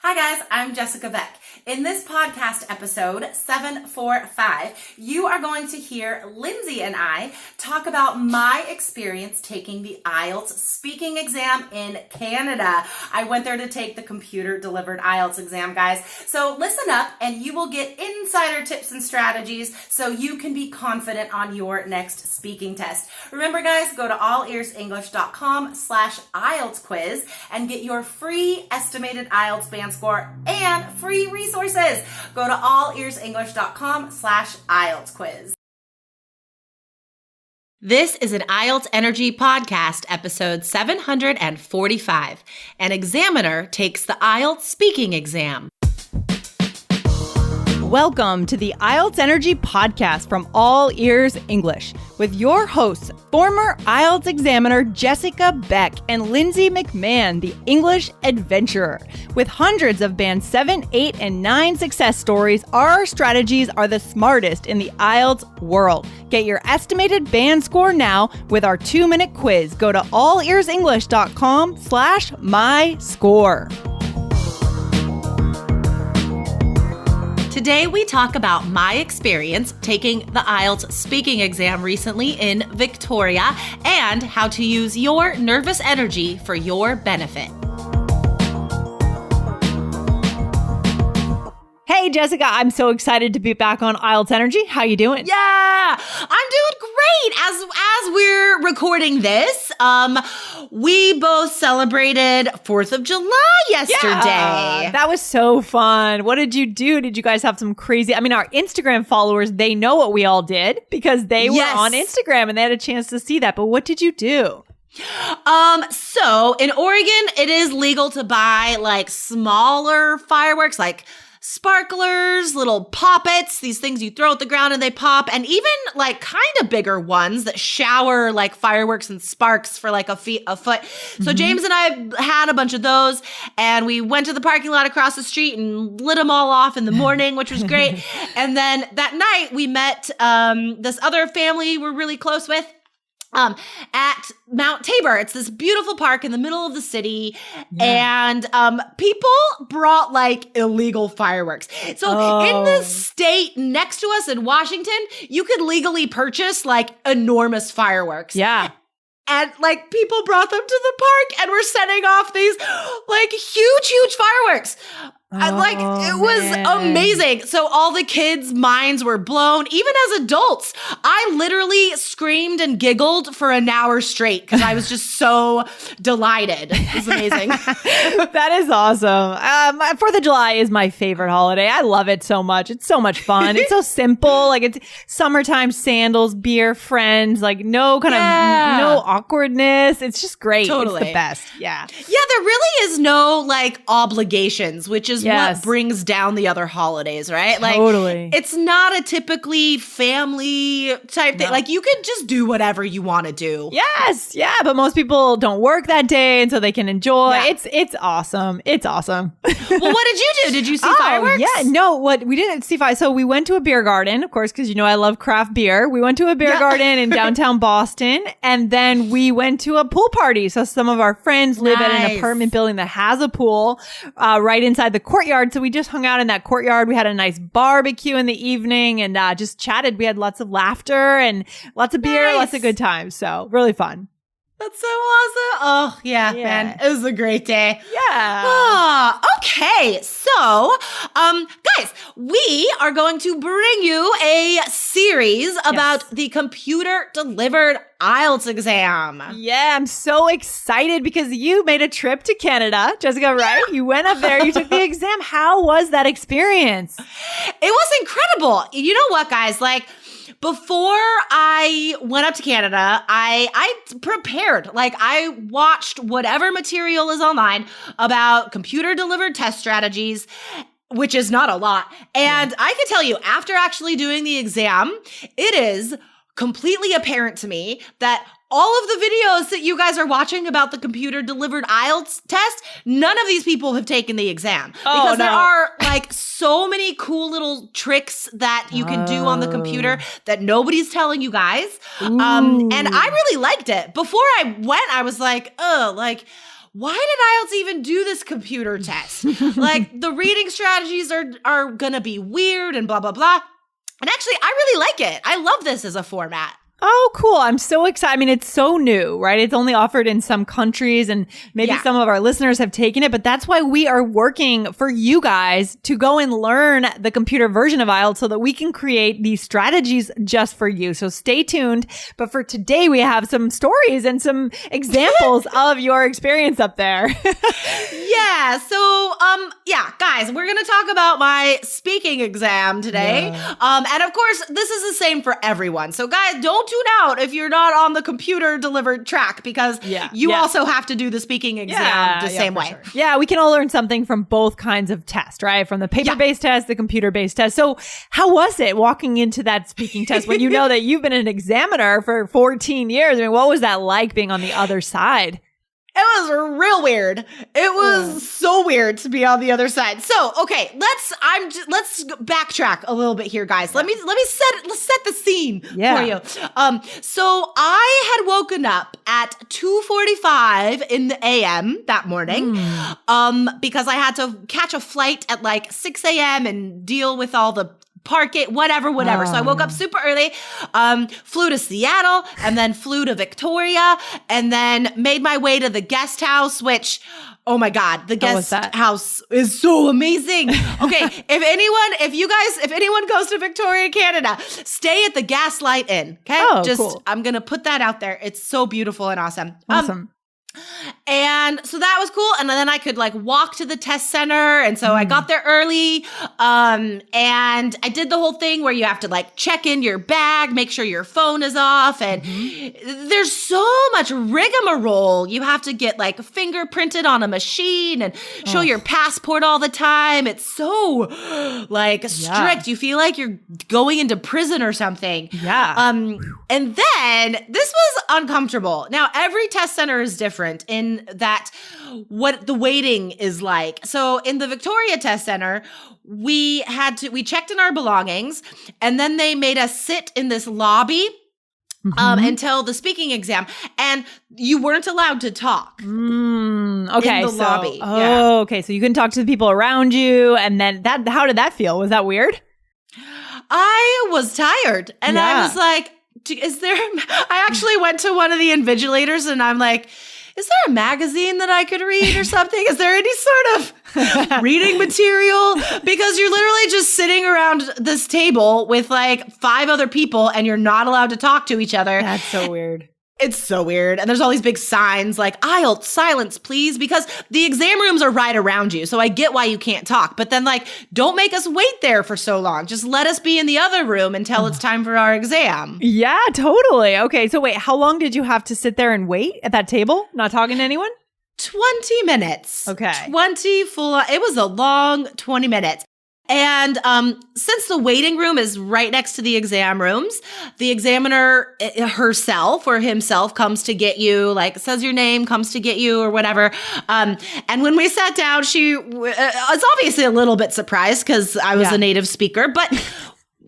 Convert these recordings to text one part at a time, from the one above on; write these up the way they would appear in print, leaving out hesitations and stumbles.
Hi guys, I'm Jessica Beck. In this podcast episode 745, you are going to hear Lindsay and I talk about my experience taking the IELTS Speaking Exam in Canada. I went there to take the computer-delivered IELTS exam, guys. So listen up and you will get insider tips and strategies so you can be confident on your next speaking test. Remember guys, go to allearsenglish.com/IELTS Quiz and get your free estimated IELTS band score and free resources. Go to allearsenglish.com/IELTS Quiz. This is an IELTS Energy podcast, episode 745. An examiner takes the IELTS speaking exam. Welcome to the IELTS Energy podcast from All Ears English with your hosts, former IELTS examiner Jessica Beck and Lindsay McMahon, the English adventurer. With hundreds of Band 7, 8, and 9 success stories, our strategies are the smartest in the IELTS world. Get your estimated band score now with our 2-minute quiz. Go to allearsenglish.com/myscore. Today we talk about my experience taking the IELTS speaking exam recently in Victoria and how to use your nervous energy for your benefit. Hey, Jessica, I'm so excited to be back on IELTS Energy. How you doing? Yeah, I'm doing great. As we're recording this, we both celebrated 4th of July yesterday. Yeah, that was so fun. What did you do? Did you guys have some crazy... I mean, our Instagram followers, they know what we all did because they were on Instagram and they had a chance to see that. But what did you do? So in Oregon, it is legal to buy like smaller fireworks, like sparklers, little poppets, these things you throw at the ground and they pop, and even like kind of bigger ones that shower like fireworks and sparks for like a foot. So James and I had a bunch of those, and we went to the parking lot across the street and lit them all off in the morning, which was great. And then that night we met this other family we're really close with at Mount Tabor. It's this beautiful park in the middle of the city. Yeah. And people brought like illegal fireworks. So in the state next to us in Washington, you could legally purchase like enormous fireworks. Yeah. And like people brought them to the park and were setting off these like huge fireworks. It was amazing. So all the kids' minds were blown. Even as adults, I literally screamed and giggled for an hour straight because I was just so delighted. It was amazing. That is awesome. 4th of July is my favorite holiday. I love it so much. It's so much fun. It's so simple. Like it's summertime sandals, beer, friends, like no awkwardness. It's just great. Totally. It's the best. Yeah. Yeah, there really is no like obligations, which is what brings down the other holidays, right? Like, totally. It's not a typically family type thing. Like, you can just do whatever you want to do. Yes. Yeah. But most people don't work that day, and so they can enjoy. Yeah. It's awesome. It's awesome. Well, what did you do? Did you see fireworks? Yeah. No, we didn't see fireworks. So we went to a beer garden, of course, because you know I love craft beer. We went to a beer garden in downtown Boston, and then we went to a pool party. So some of our friends live at an apartment building that has a pool right inside the courtyard. So we just hung out in that courtyard. We had a nice barbecue in the evening and just chatted. We had lots of laughter and lots of beer, lots of good times. So really fun. That's so awesome. Oh, yeah, man. It was a great day. Yeah. Oh, okay. So, guys, we are going to bring you a series about the computer-delivered IELTS exam. Yeah, I'm so excited because you made a trip to Canada, Jessica, right? You went up there, you took the exam. How was that experience? It was incredible. You know what, guys? Like, before I went up to Canada, I prepared. Like, I watched whatever material is online about computer-delivered test strategies, which is not a lot. And I can tell you, after actually doing the exam, it is completely apparent to me that all of the videos that you guys are watching about the computer-delivered IELTS test, none of these people have taken the exam. Because there are like so many cool little tricks that you can do on the computer that nobody's telling you guys. And I really liked it. Before I went, I was like, why did IELTS even do this computer test? Like the reading strategies are going to be weird and blah, blah, blah. And actually, I really like it. I love this as a format. Oh, cool. I'm so excited. I mean, it's so new, right? It's only offered in some countries and maybe some of our listeners have taken it, but that's why we are working for you guys to go and learn the computer version of IELTS so that we can create these strategies just for you. So stay tuned. But for today, we have some stories and some examples of your experience up there. Yeah. So, guys, we're going to talk about my speaking exam today. Yeah. And of course, this is the same for everyone. So guys, don't tune out if you're not on the computer delivered track because you also have to do the speaking exam the same way. Sure. Yeah, we can all learn something from both kinds of tests, right? From the paper-based test, the computer-based test. So how was it walking into that speaking test when you know that you've been an examiner for 14 years? I mean, what was that like being on the other side? It was real weird. It was so weird to be on the other side. So, okay, let's backtrack a little bit here, guys. Let's set the scene for you. So I had woken up at 2:45 in the a.m. that morning, because I had to catch a flight at like 6 a.m. and deal with all the park it, whatever. So I woke up super early, flew to Seattle and then flew to Victoria and then made my way to the guest house, which, oh my God, the guest house is so amazing. Okay. If anyone goes to Victoria, Canada, stay at the Gaslight Inn. Okay. Cool. I'm going to put that out there. It's so beautiful and awesome. And so that was cool. And then I could like walk to the test center. And so I got there early. And I did the whole thing where you have to like check in your bag, make sure your phone is off. And there's so much rigmarole. You have to get like fingerprinted on a machine and show your passport all the time. It's so like strict. You feel like you're going into prison or something. Yeah. And then this was uncomfortable. Now, every test center is different in that what the waiting is like. So in the Victoria Test Center, we checked in our belongings and then they made us sit in this lobby until the speaking exam, and you weren't allowed to talk. Okay, in the lobby. Okay, so you couldn't talk to the people around you, and then how did that feel? Was that weird? I was tired, and I was like, I actually went to one of the invigilators, and I'm like, is there a magazine that I could read or something? Is there any sort of reading material? Because you're literally just sitting around this table with like 5 other people and you're not allowed to talk to each other. That's so weird. It's so weird. And there's all these big signs like IELTS silence, please, because the exam rooms are right around you. So I get why you can't talk, but then like, don't make us wait there for so long. Just let us be in the other room until it's time for our exam. Yeah, totally. Okay. So wait, how long did you have to sit there and wait at that table? Not talking to anyone? 20 minutes. Okay. 20 full. It was a long 20 minutes. And since the waiting room is right next to the exam rooms, the examiner herself or himself comes to get you, like says your name, comes to get you or whatever. And when we sat down, she was obviously a little bit surprised because I was a native speaker, but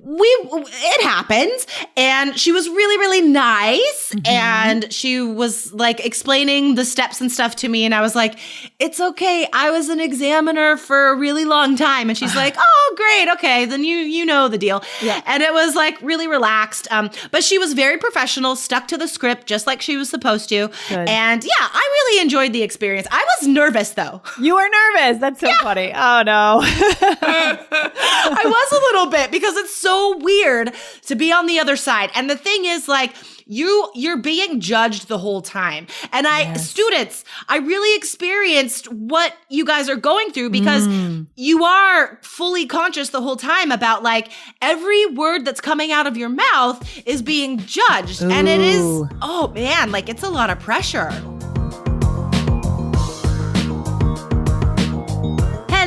it happens. And she was really, really nice. And she was like explaining the steps and stuff to me. And I was like, it's okay. I was an examiner for a really long time. And she's like, oh, great. Okay. Then you know the deal. Yeah. And it was like really relaxed. But she was very professional, stuck to the script, just like she was supposed to. Good. And yeah, I really enjoyed the experience. I was nervous though. You were nervous. That's so funny. Oh no. I was a little bit because it's so weird to be on the other side. And the thing is like, you're being judged the whole time. And students, I really experienced what you guys are going through because you are fully conscious the whole time about like every word that's coming out of your mouth is being judged. And it is, oh man, like it's a lot of pressure.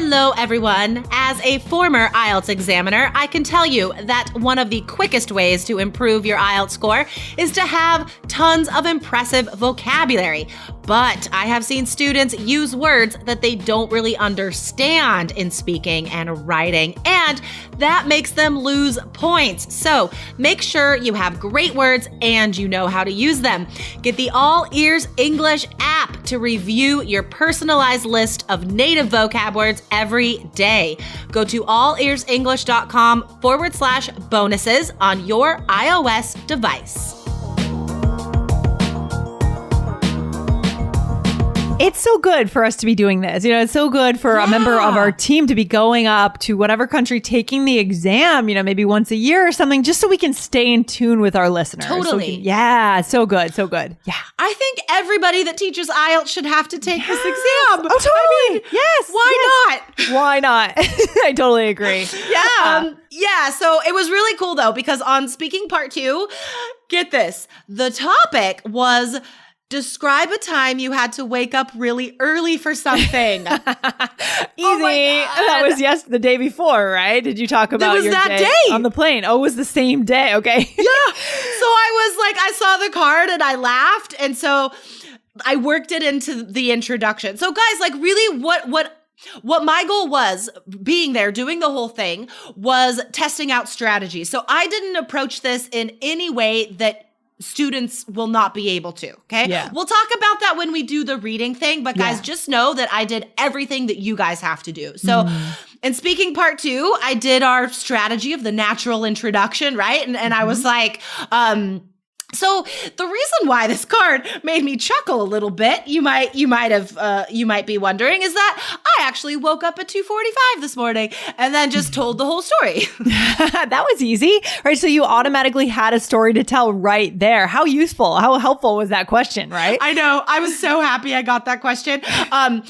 Hello, everyone. As a former IELTS examiner, I can tell you that one of the quickest ways to improve your IELTS score is to have tons of impressive vocabulary. But I have seen students use words that they don't really understand in speaking and writing, and that makes them lose points. So make sure you have great words and you know how to use them. Get the All Ears English app to review your personalized list of native vocab words every day. Go to allearsenglish.com/bonuses on your iOS device. It's so good for us to be doing this. You know, it's so good for a member of our team to be going up to whatever country, taking the exam, you know, maybe once a year or something, just so we can stay in tune with our listeners. Totally. So good. So good. Yeah. I think everybody that teaches IELTS should have to take this exam. Oh, totally. I mean, why not? Why not? I totally agree. Yeah. So it was really cool though, because on speaking part 2, get this, the topic was describe a time you had to wake up really early for something. Easy. That was the day before, right? Did you talk about your day on the plane? Oh, it was the same day. Okay. Yeah. So I saw the card and I laughed. And so I worked it into the introduction. So guys, like really what my goal was being there, doing the whole thing, was testing out strategies. So I didn't approach this in any way that students will not be able to, okay? Yeah. We'll talk about that when we do the reading thing, but guys, just know that I did everything that you guys have to do. So in speaking part 2, I did our strategy of the natural introduction, right? And I was like, so the reason why this card made me chuckle a little bit, you might be wondering, is that I actually woke up at 2:45 this morning and then just told the whole story. That was easy, right? So you automatically had a story to tell right there. How useful, how helpful was that question, right? I know. I was so happy I got that question. And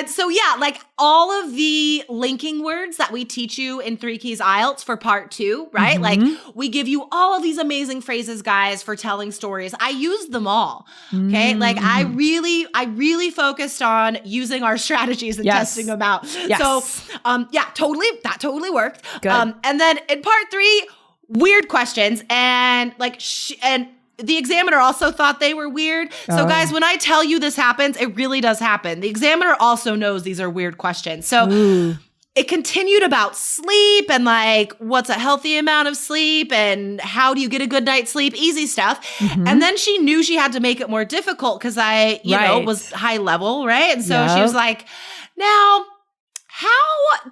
so like all of the linking words that we teach you in 3 Keys IELTS for part 2, right? Like we give you all of these amazing phrases, guys, for telling stories. I used them all. Okay. Like I really focused on using our strategies and testing them out. Yes. So, that totally worked. Good. And then in part 3, weird questions and and the examiner also thought they were weird. So guys, when I tell you this happens, it really does happen. The examiner also knows these are weird questions. So it continued about sleep and like, what's a healthy amount of sleep and how do you get a good night's sleep? Easy stuff. And then she knew she had to make it more difficult because I, was high level, right? And so she was like, now, how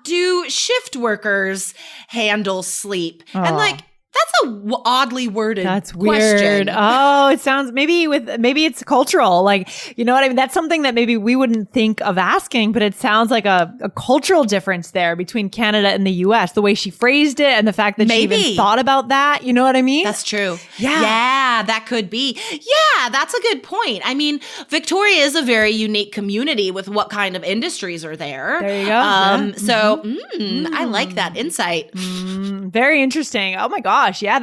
do shift workers handle sleep? And like, that's a oddly worded That's question. weird. Oh, it sounds maybe it's cultural. Like, you know what I mean? That's something that maybe we wouldn't think of asking, but it sounds like a cultural difference there between Canada and the US, the way she phrased it and the fact that she even thought about that. You know what I mean? That's true. Yeah, that could be. Yeah, that's a good point. I mean, Victoria is a very unique community with what kind of industries are there. There you go. So I like that insight. Very interesting. Oh my gosh. Yeah,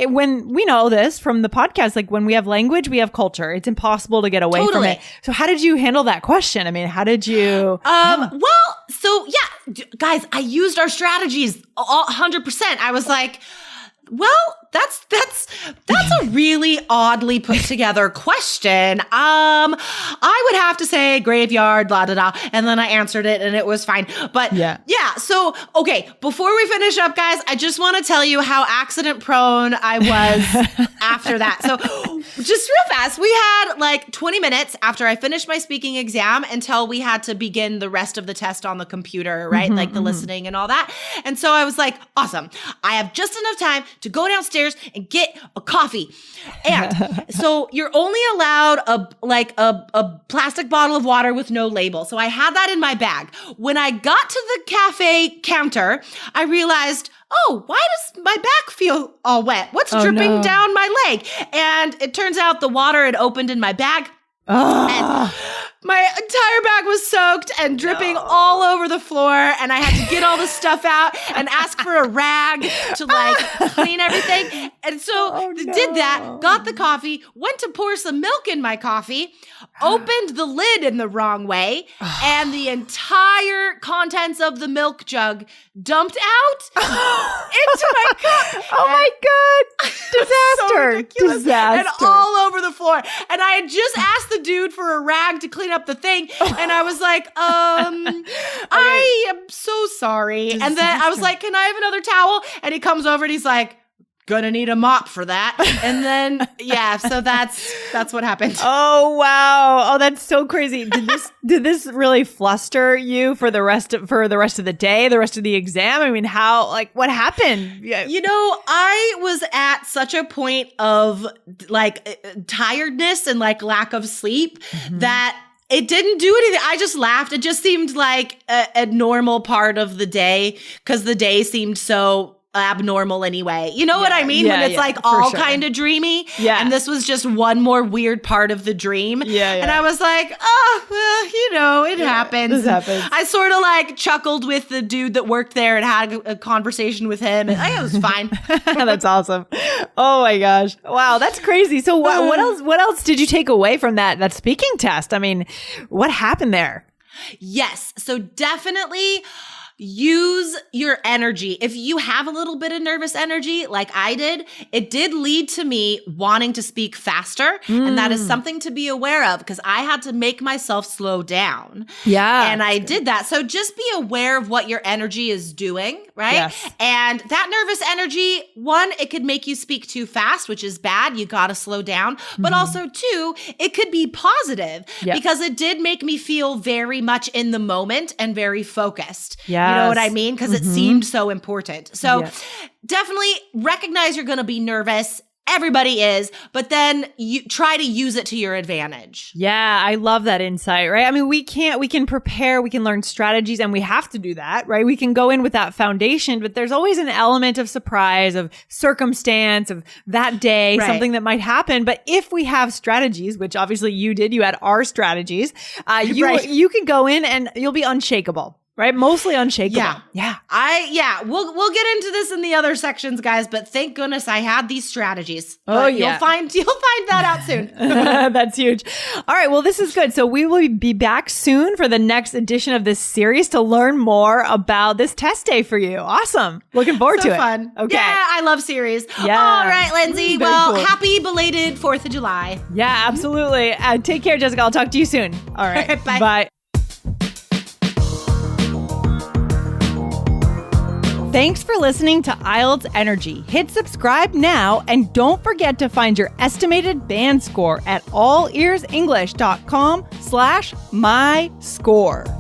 when we know this from the podcast, like when we have language, we have culture. It's impossible to get away from it. So how did you handle that question? I mean, how did you? Guys, I used our strategies 100%. I was like, well, that's a really oddly put together question. I would have to say graveyard, blah, blah, blah. And then I answered it and it was fine. But yeah. So, okay. Before we finish up, guys, I just want to tell you how accident prone I was after that. So just real fast, we had like 20 minutes after I finished my speaking exam until we had to begin the rest of the test on the computer, right? Like the listening and all that. And so I was like, awesome. I have just enough time to go downstairs and get a coffee. And so you're only allowed a plastic bottle of water with no label. So I had that in my bag. When I got to the cafe counter, I realized, oh, why does my back feel all wet? What's dripping down my leg? And it turns out the water had opened in my bag. And My entire bag was soaked and dripping all over the floor, and I had to get all the stuff out and ask for a rag to like clean everything. And so did that, got the coffee, went to pour some milk in my coffee, opened the lid in the wrong way, and the entire contents of the milk jug dumped out into my cup. Oh my God. Disaster. So Disaster. And all over the floor. And I had just asked the dude for a rag to clean up the thing. And I was like, I am so sorry. Disaster. And then I was like, can I have another towel? And he comes over and he's like, gonna need a mop for that. And then, yeah, so that's what happened. Oh, wow. Oh, that's so crazy. Did this really fluster you for the rest of the day, the rest of the exam? I mean, what happened? Yeah. You know, I was at such a point of like tiredness and like lack of sleep that it didn't do anything. I just laughed. It just seemed like a normal part of the day because the day seemed so abnormal anyway. You know what I mean? When it's like all kind of dreamy. Yeah. And this was just one more weird part of the dream. Yeah. And I was like, oh, well, you know, it happens. This happens. I sort of like chuckled with the dude that worked there and had a conversation with him. And it was fine. That's awesome. Oh my gosh. Wow. That's crazy. So what else did you take away from that speaking test? I mean, what happened there? Yes. So definitely use your energy. If you have a little bit of nervous energy, like I did, it did lead to me wanting to speak faster. And that is something to be aware of because I had to make myself slow down. Yeah. And I did that. So just be aware of what your energy is doing, right? Yes. And that nervous energy, one, it could make you speak too fast, which is bad. You got to slow down. But also, two, it could be positive because it did make me feel very much in the moment and very focused. Yeah. You know what I mean? Because it seemed so important. So definitely recognize you're going to be nervous. Everybody is, but then you try to use it to your advantage. Yeah, I love that insight, right? I mean, we can prepare, we can learn strategies, and we have to do that, right? We can go in with that foundation, but there's always an element of surprise, of circumstance, of that day, something that might happen. But if we have strategies, which obviously you did, you had our strategies, you can go in and you'll be unshakable. Right? Mostly unshakable. Yeah. We'll get into this in the other sections, guys, but thank goodness I had these strategies. But you'll find that out soon. That's huge. All right. Well, this is good. So we will be back soon for the next edition of this series to learn more about this test day for you. Awesome. Looking forward to it. Fun. Okay. Yeah, I love series. Yeah. All right, Lindsay. Happy belated 4th of July. Yeah, absolutely. Take care, Jessica. I'll talk to you soon. All right. Bye. Bye. Thanks for listening to IELTS Energy. Hit subscribe now and don't forget to find your estimated band score at allearsenglish.com/myscore.